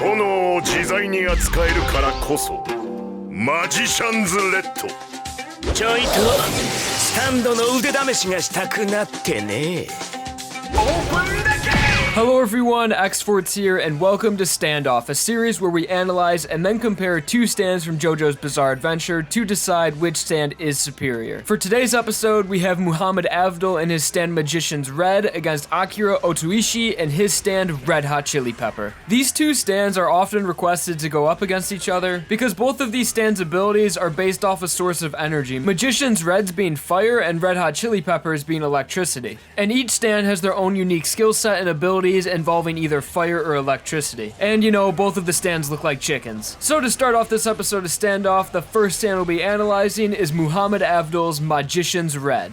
炎を自在に扱えるからこそマジシャンズレッド。ちょいとスタンドの腕試しがしたくなってね。Hello everyone, xForts here, and welcome to Standoff, a series where we analyze and then compare two stands from JoJo's Bizarre Adventure to decide which stand is superior. For today's episode, we have Muhammad Avdol and his stand Magician's Red against Akira Otoishi and his stand Red Hot Chili Pepper. These two stands are often requested to go up against each other because both of these stands' abilities are based off a source of energy, Magician's Red's being fire and Red Hot Chili Pepper's being electricity. And each stand has their own unique skill set and abilities involving either fire or electricity. And you know, both of the stands look like chickens. So to start off this episode of Standoff, the first stand we'll be analyzing is Muhammad Avdol's Magician's Red.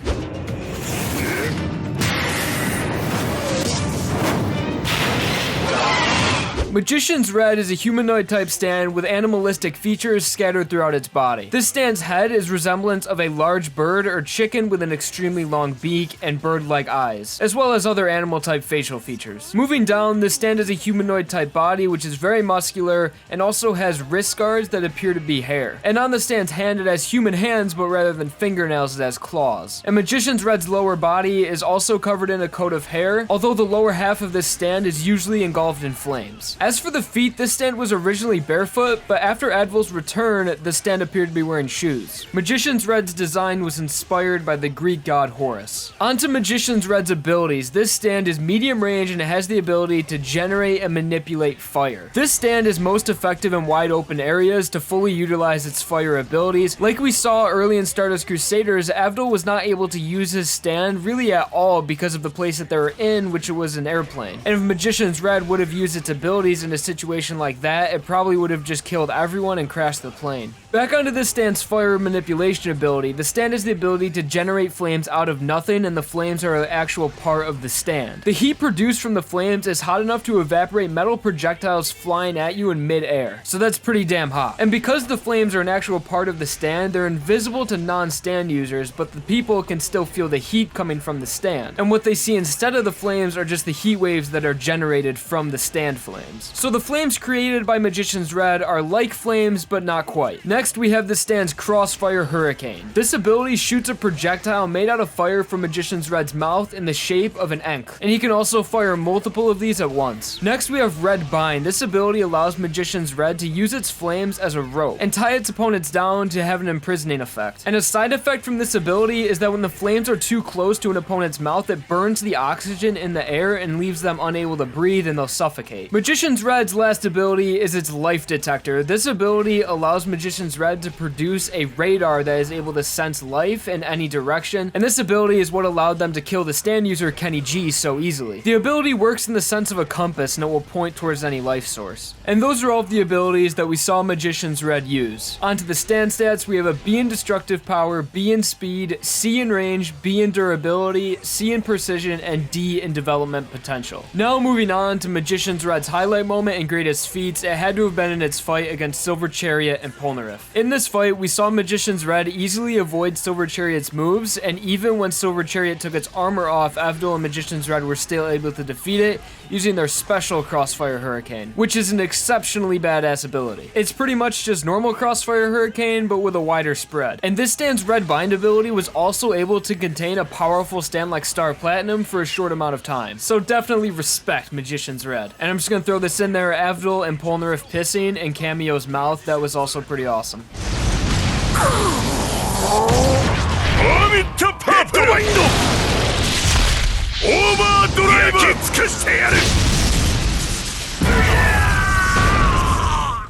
Magician's Red is a humanoid-type stand with animalistic features scattered throughout its body. This stand's head is resemblance of a large bird or chicken with an extremely long beak and bird-like eyes, as well as other animal-type facial features. Moving down, this stand has a humanoid-type body which is very muscular and also has wrist scars that appear to be hair. And on the stand's hand, it has human hands, but rather than fingernails, it has claws. And Magician's Red's lower body is also covered in a coat of hair, although the lower half of this stand is usually engulfed in flames. As for the feet, this stand was originally barefoot, but after Avdol's return, the stand appeared to be wearing shoes. Magician's Red's design was inspired by the Greek god Horus. Onto Magician's Red's abilities, this stand is medium range and it has the ability to generate and manipulate fire. This stand is most effective in wide open areas to fully utilize its fire abilities. Like we saw early in Stardust Crusaders, Avdol was not able to use his stand really at all because of the place that they were in, which was an airplane. And if Magician's Red would have used its abilities in a situation like that, it probably would have just killed everyone and crashed the plane. Back onto this stand's fire manipulation ability, the stand has the ability to generate flames out of nothing, and the flames are an actual part of the stand. The heat produced from the flames is hot enough to evaporate metal projectiles flying at you in mid-air, so that's pretty damn hot. And because the flames are an actual part of the stand, they're invisible to non-stand users, but the people can still feel the heat coming from the stand. And what they see instead of the flames are just the heat waves that are generated from the stand flames. So the flames created by Magician's Red are like flames, but not quite. Next, we have the stand's Crossfire Hurricane. This ability shoots a projectile made out of fire from Magician's Red's mouth in the shape of an ankh, and he can also fire multiple of these at once. Next, we have Red Bind. This ability allows Magician's Red to use its flames as a rope and tie its opponents down to have an imprisoning effect. And a side effect from this ability is that when the flames are too close to an opponent's mouth, it burns the oxygen in the air and leaves them unable to breathe, and they'll suffocate. Magician's Red's last ability is its Life Detector. This ability allows Magician's Red to produce a radar that is able to sense life in any direction, and this ability is what allowed them to kill the stand user Kenny G so easily. The ability works in the sense of a compass and it will point towards any life source. And those are all of the abilities that we saw Magician's Red use. Onto the stand stats, we have a B in destructive power, B in speed, C in range, B in durability, C in precision, and D in development potential. Now moving on to Magician's Red's highlight moment and greatest feats, it had to have been in its fight against Silver Chariot and Polnareff. In this fight, we saw Magician's Red easily avoid Silver Chariot's moves, and even when Silver Chariot took its armor off, Avdol and Magician's Red were still able to defeat it using their special Crossfire Hurricane, which is an exceptionally badass ability. It's pretty much just normal Crossfire Hurricane, but with a wider spread. And this stand's Red Bind ability was also able to contain a powerful stand like Star Platinum for a short amount of time. So definitely respect Magician's Red. And I'm just gonna throw this in there, Avdol and Polnareff pissing in Cameo's mouth, that was also pretty awesome.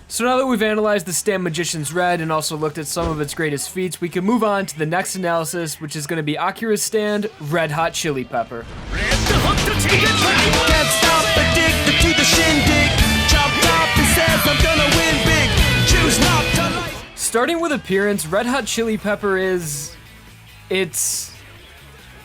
So now that we've analyzed the stand Magician's Red and also looked at some of its greatest feats, we can move on to the next analysis, which is going to be Akira's stand, Red Hot Chili Pepper. Can't stop addicted to the shindig. Chopped off and says I'm gonna win big. Choose not to like. Starting with appearance, Red Hot Chili Pepper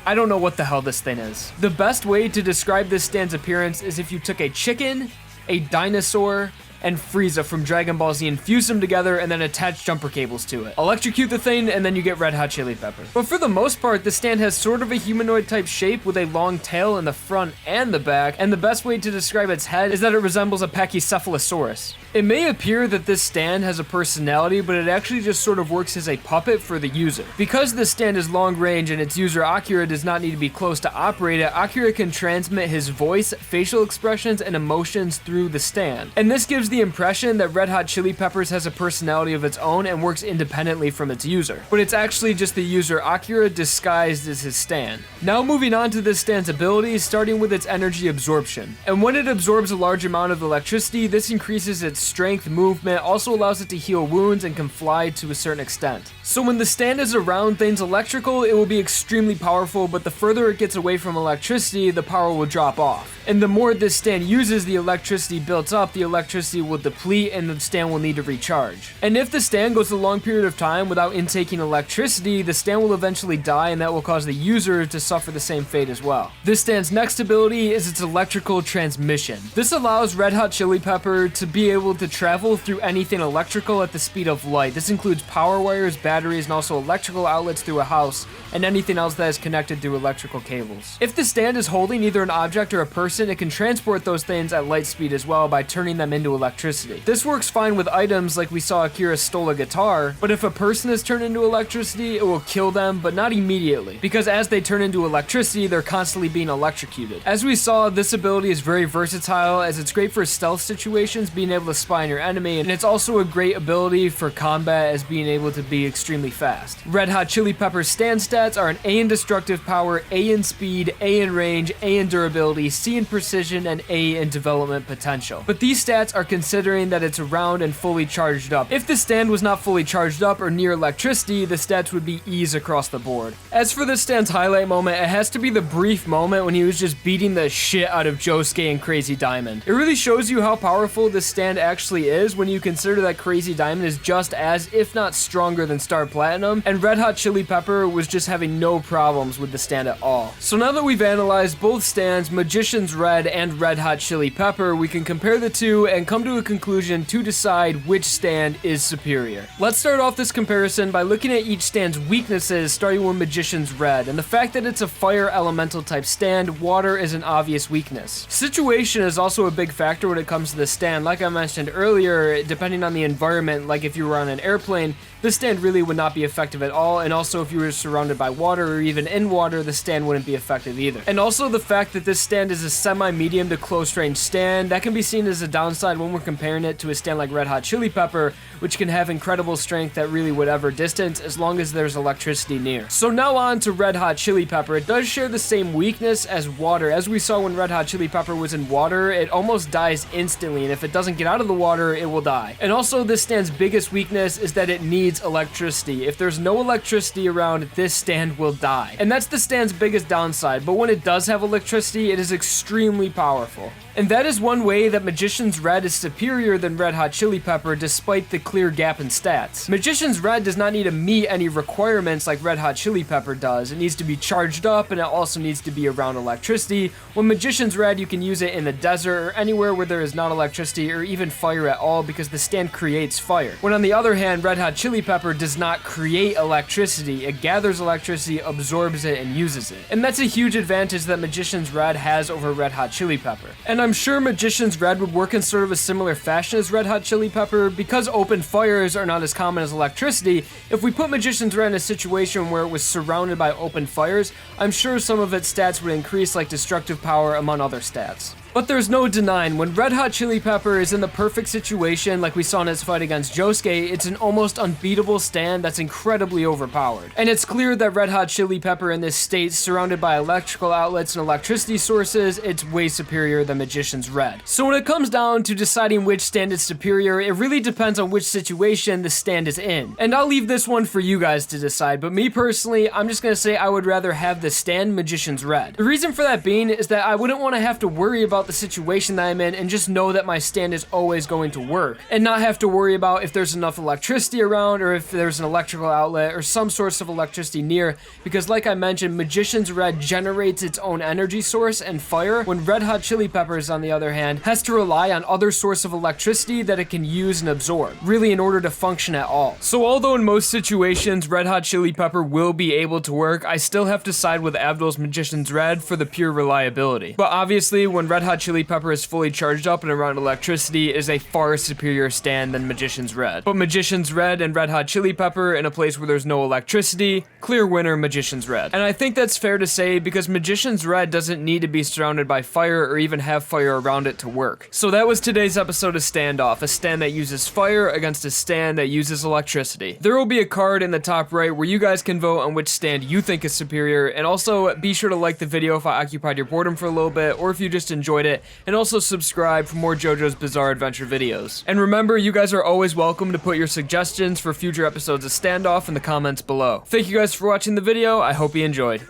I don't know what the hell this thing is. The best way to describe this stand's appearance is if you took a chicken, a dinosaur, and Frieza from Dragon Ball Z and fuse them together and then attach jumper cables to it. Electrocute the thing and then you get Red Hot Chili Pepper. But for the most part, the stand has sort of a humanoid type shape with a long tail in the front and the back, and the best way to describe its head is that it resembles a Pachycephalosaurus. It may appear that this stand has a personality, but it actually just sort of works as a puppet for the user. Because this stand is long range and its user Akira does not need to be close to operate it, Akira can transmit his voice, facial expressions, and emotions through the stand. And this gives the impression that Red Hot Chili Peppers has a personality of its own and works independently from its user. But it's actually just the user Akira disguised as his stand. Now moving on to this stand's abilities, starting with its energy absorption. And when it absorbs a large amount of electricity, this increases its strength, movement, also allows it to heal wounds and can fly to a certain extent. So when the stand is around things electrical, it will be extremely powerful, but the further it gets away from electricity, the power will drop off. And the more this stand uses the electricity built up, the electricity will deplete and the stand will need to recharge. And if the stand goes a long period of time without intaking electricity, the stand will eventually die, and that will cause the user to suffer the same fate as well. This stand's next ability is its electrical transmission. This allows Red Hot Chili Pepper to be able to travel through anything electrical at the speed of light. This includes power wires, batteries, and also electrical outlets through a house, and anything else that is connected through electrical cables. If the stand is holding either an object or a person, it can transport those things at light speed as well by turning them into electricity. This works fine with items like we saw Akira stole a guitar, but if a person is turned into electricity, it will kill them, but not immediately, because as they turn into electricity, they're constantly being electrocuted. As we saw, this ability is very versatile, as it's great for stealth situations, being able to spy on your enemy, and it's also a great ability for combat as being able to be extremely fast. Red Hot Chili Pepper's stand stats are an A in destructive power, A in speed, A in range, A in durability, C in precision, and A in development potential. But these stats are considering that it's around and fully charged up. If the stand was not fully charged up or near electricity, the stats would be E's across the board. As for this stand's highlight moment, it has to be the brief moment when he was just beating the shit out of Josuke and Crazy Diamond. It really shows you how powerful this stand actually is when you consider that Crazy Diamond is just as, if not stronger than Star Platinum, and Red Hot Chili Pepper was just having no problems with the stand at all. So now that we've analyzed both stands, Magician's Red and Red Hot Chili Pepper, we can compare the two and come to a conclusion to decide which stand is superior. Let's start off this comparison by looking at each stand's weaknesses, starting with Magician's Red, and the fact that it's a fire elemental type stand, water is an obvious weakness. Situation is also a big factor when it comes to the stand. Like I mentioned earlier, depending on the environment, like if you were on an airplane, this stand really would not be effective at all, and also if you were surrounded by water or even in water, the stand wouldn't be effective either. And also the fact that this stand is a semi-medium to close range stand, that can be seen as a downside when we're comparing it to a stand like Red Hot Chili Pepper, which can have incredible strength at really whatever distance as long as there's electricity near. So now on to Red Hot Chili Pepper. It does share the same weakness as water. As we saw when Red Hot Chili Pepper was in water, it almost dies instantly, and if it doesn't get out of the water, it will die. And also this stand's biggest weakness is that it needs electricity. If there's no electricity around, this stand will die. And that's the stand's biggest downside, but when it does have electricity, it is extremely powerful. And that is one way that Magician's Red is superior than Red Hot Chili Pepper despite the clear gap in stats. Magician's Red does not need to meet any requirements like Red Hot Chili Pepper does. It needs to be charged up and it also needs to be around electricity. When Magician's Red, you can use it in the desert or anywhere where there is not electricity or even fire at all because the stand creates fire. When on the other hand, Red Hot Chili Pepper does not create electricity. It gathers electricity, absorbs it, and uses it. And that's a huge advantage that Magician's Red has over Red Hot Chili Pepper. And I'm sure Magician's Red would work in sort of a similar fashion as Red Hot Chili Pepper because open fires are not as common as electricity. If we put Magician's Red in a situation where it was surrounded by open fires, I'm sure some of its stats would increase like destructive power among other stats. But there's no denying, when Red Hot Chili Pepper is in the perfect situation like we saw in its fight against Josuke, it's an almost unbeatable stand that's incredibly overpowered. And it's clear that Red Hot Chili Pepper in this state, surrounded by electrical outlets and electricity sources, it's way superior than Magician's Red. So when it comes down to deciding which stand is superior, it really depends on which situation the stand is in. And I'll leave this one for you guys to decide, but me personally, I'm just gonna say I would rather have the stand Magician's Red. The reason for that being is that I wouldn't want to have to worry about the situation that I'm in and just know that my stand is always going to work, and not have to worry about if there's enough electricity around or if there's an electrical outlet or some source of electricity near, because like I mentioned, Magician's Red generates its own energy source and fire, when Red Hot Chili Peppers, on the other hand, has to rely on other source of electricity that it can use and absorb, really in order to function at all. So although in most situations Red Hot Chili Pepper will be able to work, I still have to side with Avdol's Magician's Red for the pure reliability. But obviously, when Red Hot Chili Pepper is fully charged up and around electricity, it is a far superior stand than Magician's Red. But Magician's Red and Red Hot Chili Pepper in a place where there's no electricity, clear winner Magician's Red. And I think that's fair to say because Magician's Red doesn't need to be surrounded by fire or even have fire around it to work. So that was today's episode of Standoff, a stand that uses fire against a stand that uses electricity. There will be a card in the top right where you guys can vote on which stand you think is superior, and also be sure to like the video if I occupied your boredom for a little bit, or if you just enjoyed it, and also subscribe for more JoJo's Bizarre Adventure videos. And remember, you guys are always welcome to put your suggestions for future episodes of Standoff in the comments below. Thank you guys for watching the video, I hope you enjoyed.